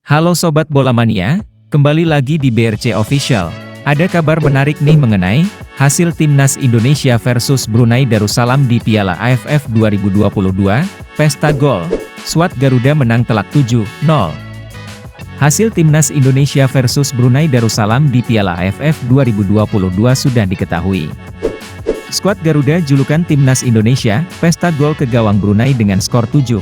Halo Sobat Bola Mania, kembali lagi di BRC Official. Ada kabar menarik nih mengenai hasil Timnas Indonesia versus Brunei Darussalam di Piala AFF 2022, Pesta Gol, Skuad Garuda menang telak 7-0. Hasil Timnas Indonesia versus Brunei Darussalam di Piala AFF 2022 sudah diketahui. Skuad Garuda julukan Timnas Indonesia, Pesta Gol ke gawang Brunei dengan skor 7-0.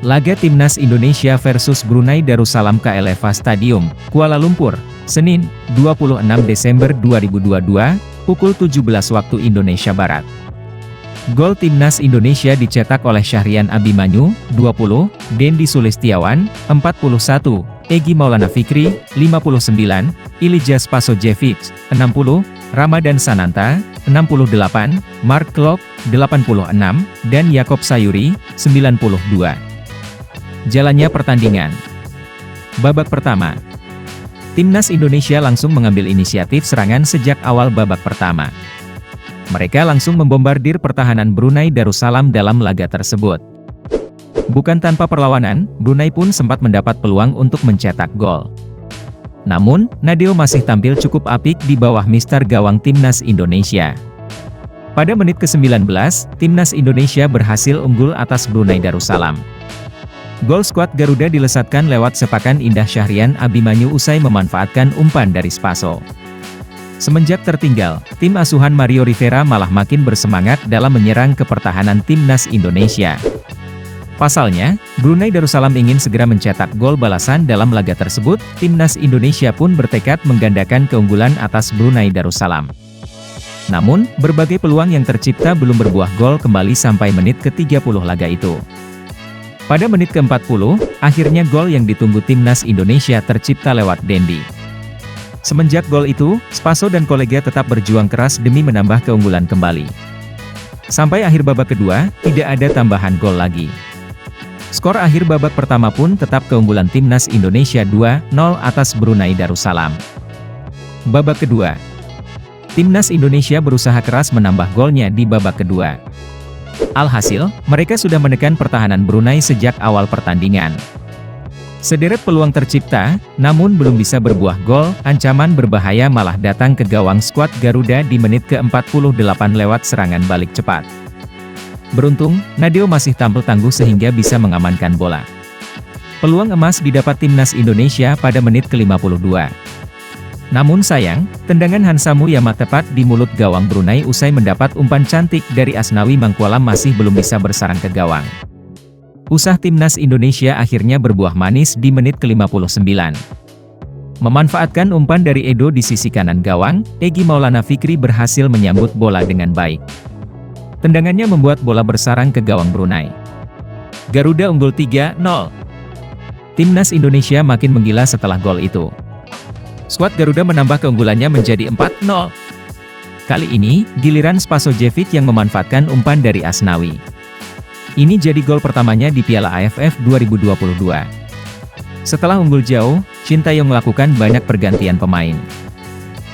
Laga Timnas Indonesia versus Brunei Darussalam KLFA Stadium, Kuala Lumpur, Senin, 26 Desember 2022, pukul 17 waktu Indonesia Barat. Gol Timnas Indonesia dicetak oleh Syahrian Abimanyu, 20, Dendi Sulistiawan, 41, Egy Maulana Fikri, 59, Ilijah Spasojevic, 60, Ramadan Sananta, 68, Mark Klok, 86, dan Yakob Sayuri, 92. Jalannya pertandingan. Babak pertama. Timnas Indonesia langsung mengambil inisiatif serangan sejak awal babak pertama. Mereka langsung membombardir pertahanan Brunei Darussalam dalam laga tersebut. Bukan tanpa perlawanan, Brunei pun sempat mendapat peluang untuk mencetak gol. Namun, Nadeo masih tampil cukup apik di bawah mister gawang Timnas Indonesia. Pada menit ke-19, Timnas Indonesia berhasil unggul atas Brunei Darussalam. Gol skuad Garuda dilesatkan lewat sepakan indah Syahrian Abimanyu usai memanfaatkan umpan dari Spaso. Semenjak tertinggal, tim asuhan Mario Rivera malah makin bersemangat dalam menyerang ke pertahanan Timnas Indonesia. Pasalnya, Brunei Darussalam ingin segera mencetak gol balasan dalam laga tersebut, Timnas Indonesia pun bertekad menggandakan keunggulan atas Brunei Darussalam. Namun, berbagai peluang yang tercipta belum berbuah gol kembali sampai menit ke-30 laga itu. Pada menit ke-40, akhirnya gol yang ditunggu Timnas Indonesia tercipta lewat Dendi. Semenjak gol itu, Spaso dan kolega tetap berjuang keras demi menambah keunggulan kembali. Sampai akhir babak kedua, tidak ada tambahan gol lagi. Skor akhir babak pertama pun tetap keunggulan Timnas Indonesia 2-0 atas Brunei Darussalam. Babak kedua. Timnas Indonesia berusaha keras menambah golnya di babak kedua. Alhasil, mereka sudah menekan pertahanan Brunei sejak awal pertandingan. Sederet peluang tercipta, namun belum bisa berbuah gol, ancaman berbahaya malah datang ke gawang skuad Garuda di menit ke-48 lewat serangan balik cepat. Beruntung, Nadeo masih tampil tangguh sehingga bisa mengamankan bola. Peluang emas didapat Timnas Indonesia pada menit ke-52. Namun sayang, tendangan Hansa Muyama tepat di mulut gawang Brunei usai mendapat umpan cantik dari Asnawi Mangkualam masih belum bisa bersarang ke gawang. Usaha Timnas Indonesia akhirnya berbuah manis di menit ke-59. Memanfaatkan umpan dari Edo di sisi kanan gawang, Egy Maulana Fikri berhasil menyambut bola dengan baik. Tendangannya membuat bola bersarang ke gawang Brunei. Garuda unggul 3-0. Timnas Indonesia makin menggila setelah gol itu. Skuad Garuda menambah keunggulannya menjadi 4-0. Kali ini, giliran Spasojevic yang memanfaatkan umpan dari Asnawi. Ini jadi gol pertamanya di Piala AFF 2022. Setelah unggul jauh, Shin Taeyong melakukan banyak pergantian pemain.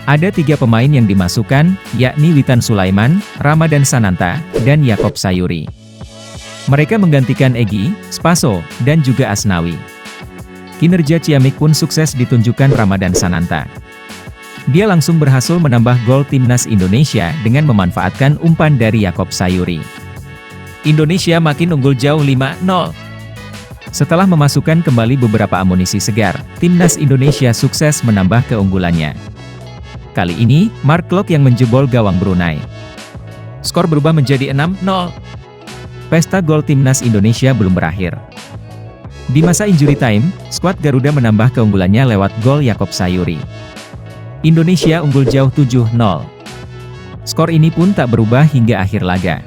Ada 3 pemain yang dimasukkan, yakni Witan Sulaiman, Ramadan Sananta, dan Yakob Sayuri. Mereka menggantikan Egy, Spaso, dan juga Asnawi. Kinerja ciamik pun sukses ditunjukkan Ramadan Sananta. Dia langsung berhasil menambah gol Timnas Indonesia dengan memanfaatkan umpan dari Yakob Sayuri. Indonesia makin unggul jauh 5-0. Setelah memasukkan kembali beberapa amunisi segar, Timnas Indonesia sukses menambah keunggulannya. Kali ini, Mark Klok yang menjebol gawang Brunei. Skor berubah menjadi 6-0. Pesta gol Timnas Indonesia belum berakhir. Di masa injury time, skuad Garuda menambah keunggulannya lewat gol Yakob Sayuri. Indonesia unggul jauh 7-0. Skor ini pun tak berubah hingga akhir laga.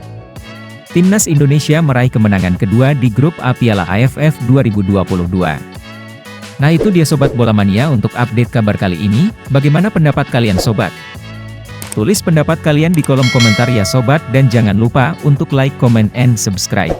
Timnas Indonesia meraih kemenangan kedua di grup A Piala AFF 2022. Nah itu dia Sobat Bola Mania untuk update kabar kali ini, bagaimana pendapat kalian Sobat? Tulis pendapat kalian di kolom komentar ya Sobat dan jangan lupa untuk like, comment, and subscribe.